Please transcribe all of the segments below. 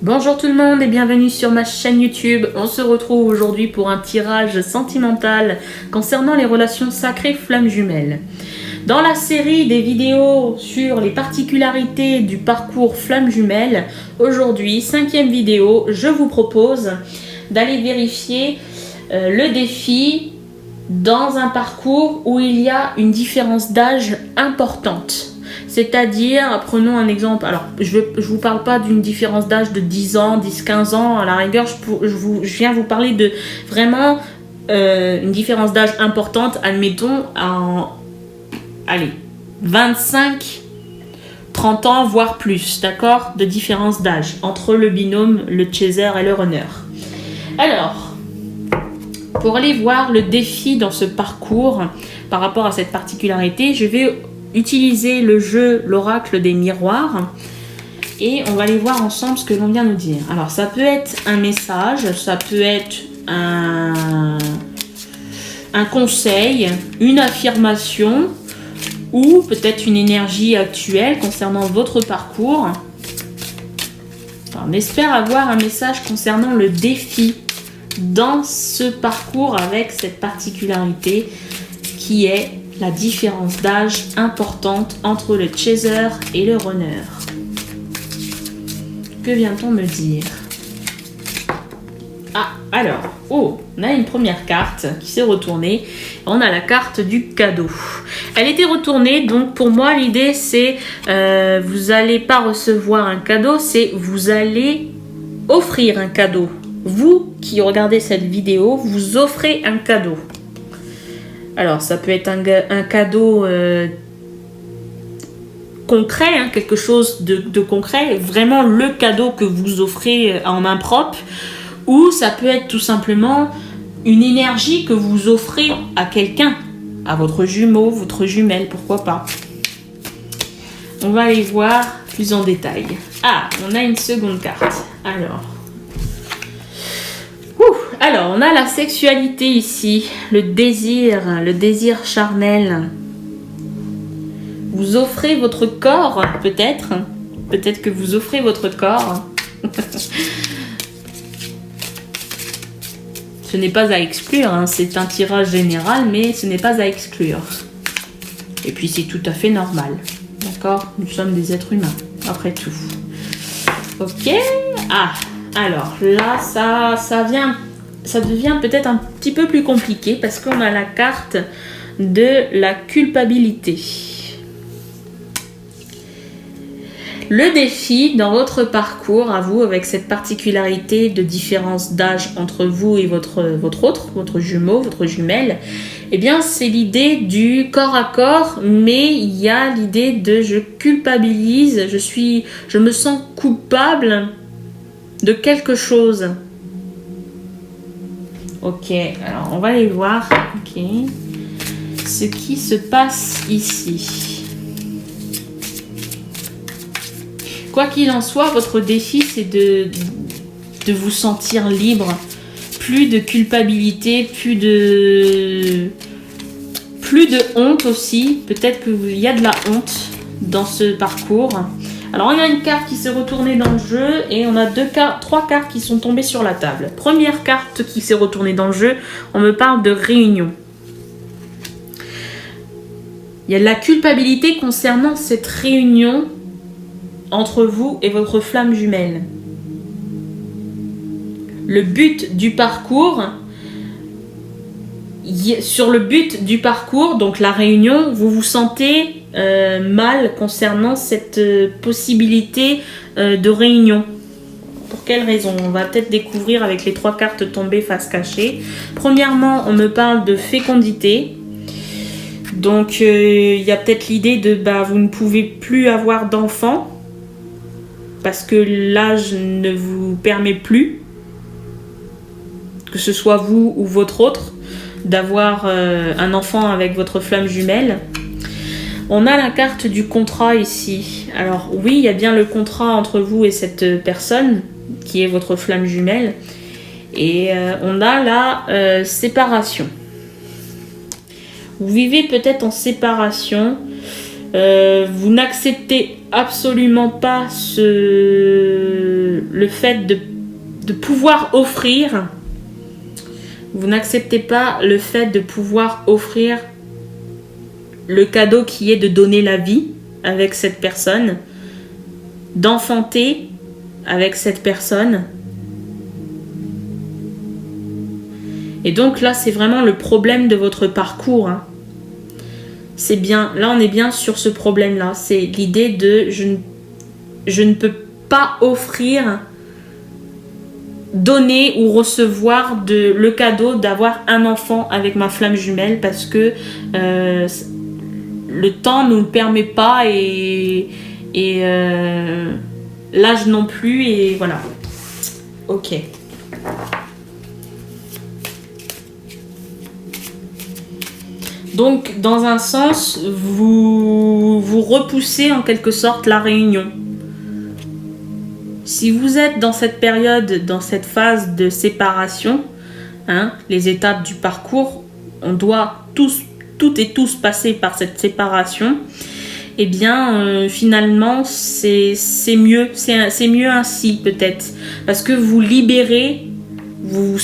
Bonjour tout le monde et bienvenue sur ma chaîne YouTube. On se retrouve aujourd'hui pour un tirage sentimental concernant les relations sacrées flammes jumelles. Dans la série des vidéos sur les particularités du parcours flammes jumelles, aujourd'hui, 5e vidéo, je vous propose d'aller vérifier le défi dans un parcours où il y a une différence d'âge importante. C'est-à-dire, prenons un exemple, alors je vous parle pas d'une différence d'âge de 10 ans, 10-15 ans, à la rigueur je viens vous parler de vraiment une différence d'âge importante, admettons allez, 25, 30 ans, voire plus, d'accord, de différence d'âge entre le binôme, le chaser et le runner. Alors, pour aller voir le défi dans ce parcours, par rapport à cette particularité, je vais utiliser le jeu l'oracle des miroirs et on va aller voir ensemble ce que l'on vient nous dire. Alors ça peut être un message, ça peut être un conseil, une affirmation ou peut-être une énergie actuelle concernant votre parcours. Alors, on espère avoir un message concernant le défi dans ce parcours avec cette particularité qui est la différence d'âge importante entre le chaser et le runner. Que vient-on me dire? Ah, alors, on a une première carte qui s'est retournée. On a la carte du cadeau. Elle était retournée, donc pour moi, l'idée c'est vous n'allez pas recevoir un cadeau, c'est vous allez offrir un cadeau. Vous qui regardez cette vidéo, vous offrez un cadeau. Alors, ça peut être un cadeau concret, hein, quelque chose de concret, vraiment le cadeau que vous offrez en main propre, ou ça peut être tout simplement une énergie que vous offrez à quelqu'un, à votre jumeau, votre jumelle, pourquoi pas. On va aller voir plus en détail. Ah, on a une seconde carte. Alors, on a la sexualité ici, le désir charnel. Vous offrez votre corps, peut-être que vous offrez votre corps. Ce n'est pas à exclure, hein. C'est un tirage général, mais ce n'est pas à exclure. Et puis, c'est tout à fait normal. D'accord? Nous sommes des êtres humains, après tout. Ok. Ah, alors là, ça devient peut-être un petit peu plus compliqué parce qu'on a la carte de la culpabilité. Le défi dans votre parcours, à vous, avec cette particularité de différence d'âge entre vous et votre jumeau, votre jumelle, eh bien, c'est l'idée du corps à corps, mais il y a l'idée de je culpabilise, je me sens coupable de quelque chose. Ok, alors on va aller voir ce qui se passe ici. Quoi qu'il en soit, votre défi, c'est de vous sentir libre. Plus de culpabilité, plus de honte aussi. Peut-être qu'il y a de la honte dans ce parcours. Alors, on a une carte qui s'est retournée dans le jeu et on a trois cartes qui sont tombées sur la table. Première carte qui s'est retournée dans le jeu, on me parle de réunion. Il y a de la culpabilité concernant cette réunion entre vous et votre flamme jumelle. Le but du parcours, sur le but du parcours, donc la réunion, vous vous sentez mal concernant cette possibilité de réunion. Pour quelle raison? On va peut-être découvrir avec les trois cartes tombées face cachée. Premièrement, on me parle de fécondité. Donc, il y a peut-être l'idée de vous ne pouvez plus avoir d'enfants parce que l'âge ne vous permet plus, que ce soit vous ou votre autre, d'avoir un enfant avec votre flamme jumelle. On a la carte du contrat ici. Alors oui, il y a bien le contrat entre vous et cette personne qui est votre flamme jumelle. Et on a la séparation. Vous vivez peut-être en séparation. Vous n'acceptez absolument pas le le fait de pouvoir offrir. Vous n'acceptez pas le fait de pouvoir offrir le cadeau qui est de donner la vie avec cette personne, d'enfanter avec cette personne. Et donc là, c'est vraiment le problème de votre parcours. Hein. C'est bien, là on est bien sur ce problème-là. C'est l'idée de je ne peux pas offrir, donner ou recevoir le cadeau d'avoir un enfant avec ma flamme jumelle parce que le temps ne nous le permet pas et l'âge non plus et voilà. Ok. Donc, dans un sens, vous repoussez en quelque sorte la réunion. Si vous êtes dans cette période, dans cette phase de séparation, hein, les étapes du parcours, on doit toutes et tous passer par cette séparation. Eh bien, finalement, c'est mieux. C'est mieux ainsi, peut-être. Parce que vous libérez, vous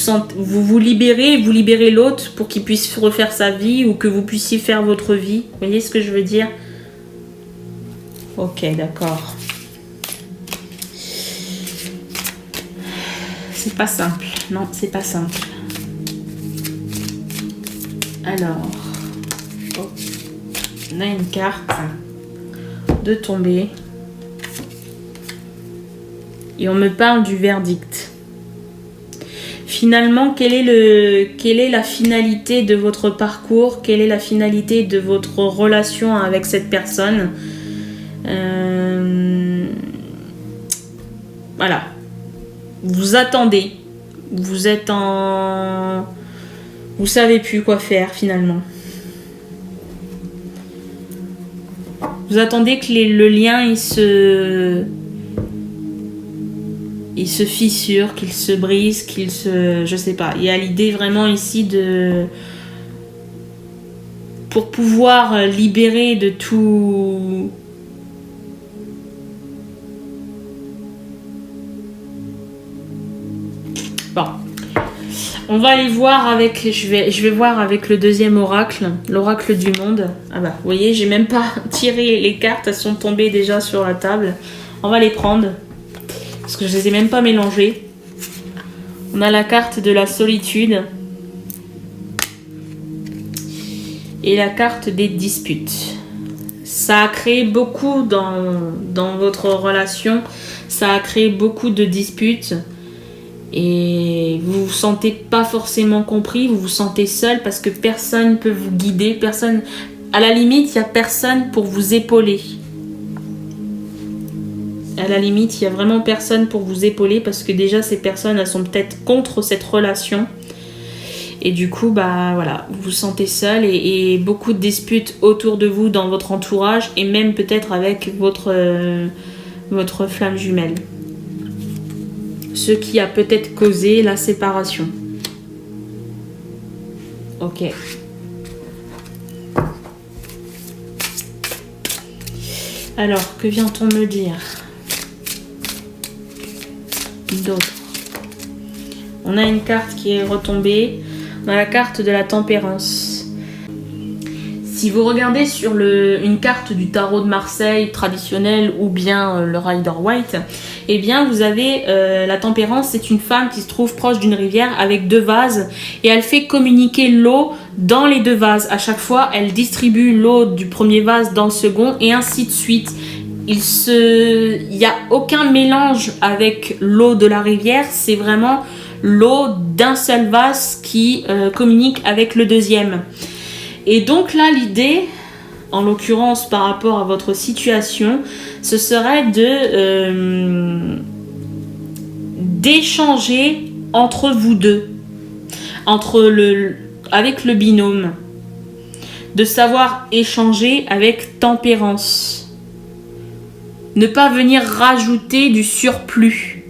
libérez l'autre pour qu'il puisse refaire sa vie ou que vous puissiez faire votre vie. Vous voyez ce que je veux dire? Ok, d'accord. C'est pas simple. Non, c'est pas simple. Alors, on a une carte de tomber. Et on me parle du verdict. Finalement, quelle est la finalité de votre parcours? Quelle est la finalité de votre relation avec cette personne? Voilà. Vous attendez. Vous êtes en... Vous savez plus quoi faire finalement. Vous attendez que le lien il se fissure, qu'il se brise, je sais pas. Il y a l'idée vraiment ici de... Pour pouvoir libérer de tout... Bon. On va aller voir avec... Je vais voir avec le deuxième oracle, l'oracle du monde. Ah bah, vous voyez, j'ai même pas tiré les cartes, elles sont tombées déjà sur la table. On va les prendre. Parce que je les ai même pas mélangées. On a la carte de la solitude. Et la carte des disputes. Ça a créé beaucoup dans votre relation. Ça a créé beaucoup de disputes. Et vous vous sentez pas forcément compris. Vous vous sentez seul parce que personne ne peut vous guider. Personne, à la limite, il n'y a personne pour vous épauler. À la limite, il n'y a vraiment personne pour vous épauler parce que déjà, ces personnes, elles sont peut-être contre cette relation. Et du coup, bah voilà, vous vous sentez seul et beaucoup de disputes autour de vous dans votre entourage et même peut-être avec votre flamme jumelle. Ce qui a peut-être causé la séparation. Ok. Alors, que vient-on me dire d'autre? On a une carte qui est retombée. On a la carte de la tempérance. Si vous regardez sur une carte du tarot de Marseille traditionnel ou bien le Rider-Waite, eh bien vous avez la tempérance, c'est une femme qui se trouve proche d'une rivière avec deux vases et elle fait communiquer l'eau dans les deux vases. À chaque fois, elle distribue l'eau du premier vase dans le second et ainsi de suite. Il n'y a aucun mélange avec l'eau de la rivière, c'est vraiment l'eau d'un seul vase qui communique avec le deuxième. Et donc là, l'idée, en l'occurrence par rapport à votre situation, ce serait d'échanger entre vous deux, avec le binôme, de savoir échanger avec tempérance, ne pas venir rajouter du surplus.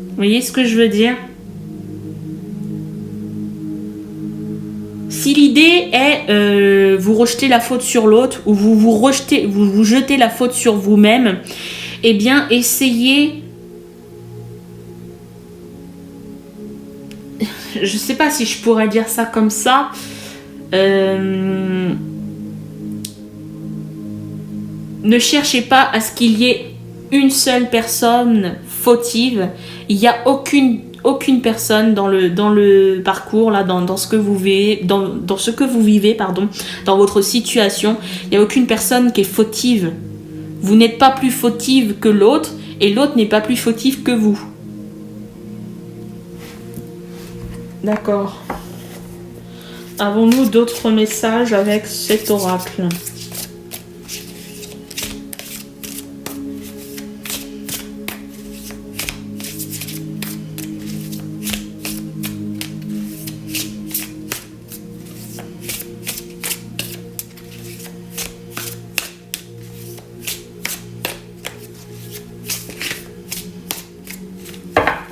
Vous voyez ce que je veux dire? Si l'idée est vous rejetez la faute sur l'autre ou vous jetez la faute sur vous-même, eh bien essayez je sais pas si je pourrais dire ça comme ça. Ne cherchez pas à ce qu'il y ait une seule personne fautive. Il n'y a aucune personne dans le parcours, là, dans ce que vous vivez, dans ce que vous vivez, pardon, dans votre situation. Il n'y a aucune personne qui est fautive. Vous n'êtes pas plus fautive que l'autre et l'autre n'est pas plus fautif que vous. D'accord. Avons-nous d'autres messages avec cet oracle ?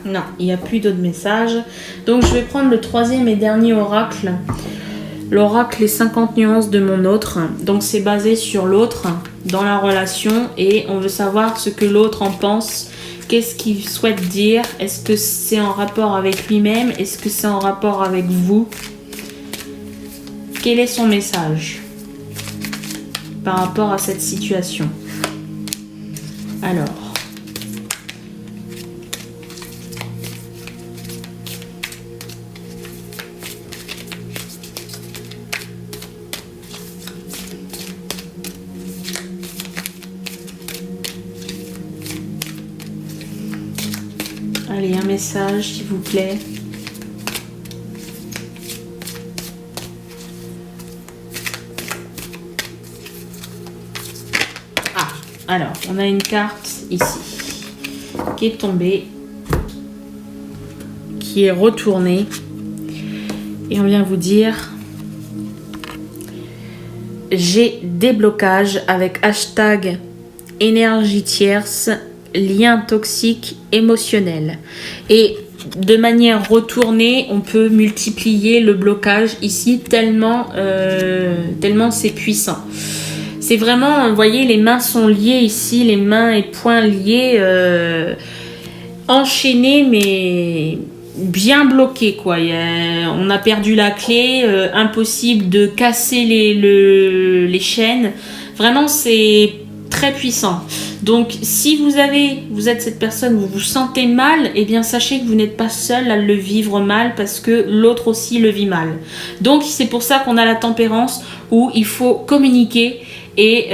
Non, il n'y a plus d'autres messages. Donc je vais prendre le troisième et dernier oracle. L'oracle les 50 nuances de mon autre. Donc c'est basé sur l'autre dans la relation et on veut savoir ce que l'autre en pense. Qu'est-ce qu'il souhaite dire? Est-ce que c'est en rapport avec lui-même? Est-ce que c'est en rapport avec vous? Quel est son message par rapport à cette situation? Alors... Allez, un message, s'il vous plaît. Ah, alors, on a une carte ici qui est tombée, qui est retournée. Et on vient vous dire... J'ai des blocages avec hashtag énergie tierce, lien toxique émotionnel. Et de manière retournée, on peut multiplier le blocage ici tellement c'est puissant. C'est vraiment, vous voyez, les mains sont liées ici, les mains et poings liés, enchaînés mais bien bloqués quoi. On a perdu la clé, impossible de casser les chaînes. Vraiment, c'est très puissant. Donc si vous êtes cette personne, vous vous sentez mal, eh bien sachez que vous n'êtes pas seul à le vivre mal parce que l'autre aussi le vit mal. Donc c'est pour ça qu'on a la tempérance où il faut communiquer et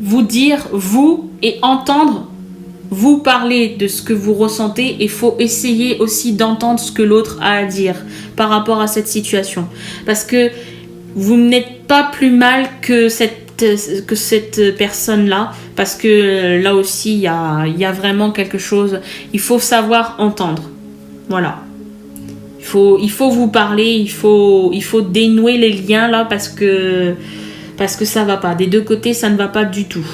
vous dire, vous, et entendre, vous parler de ce que vous ressentez. Il faut essayer aussi d'entendre ce que l'autre a à dire par rapport à cette situation. Parce que vous n'êtes pas plus mal que cette personne-là, parce que là aussi il y a vraiment quelque chose. Il faut savoir entendre. Voilà. Il faut vous parler, il faut dénouer les liens là parce que ça va pas. Des deux côtés, ça ne va pas du tout.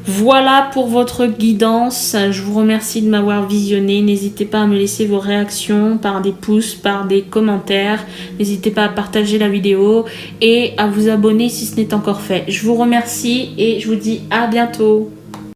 Voilà pour votre guidance. Je vous remercie de m'avoir visionné. N'hésitez pas à me laisser vos réactions par des pouces, par des commentaires. N'hésitez pas à partager la vidéo et à vous abonner si ce n'est encore fait. Je vous remercie et je vous dis à bientôt.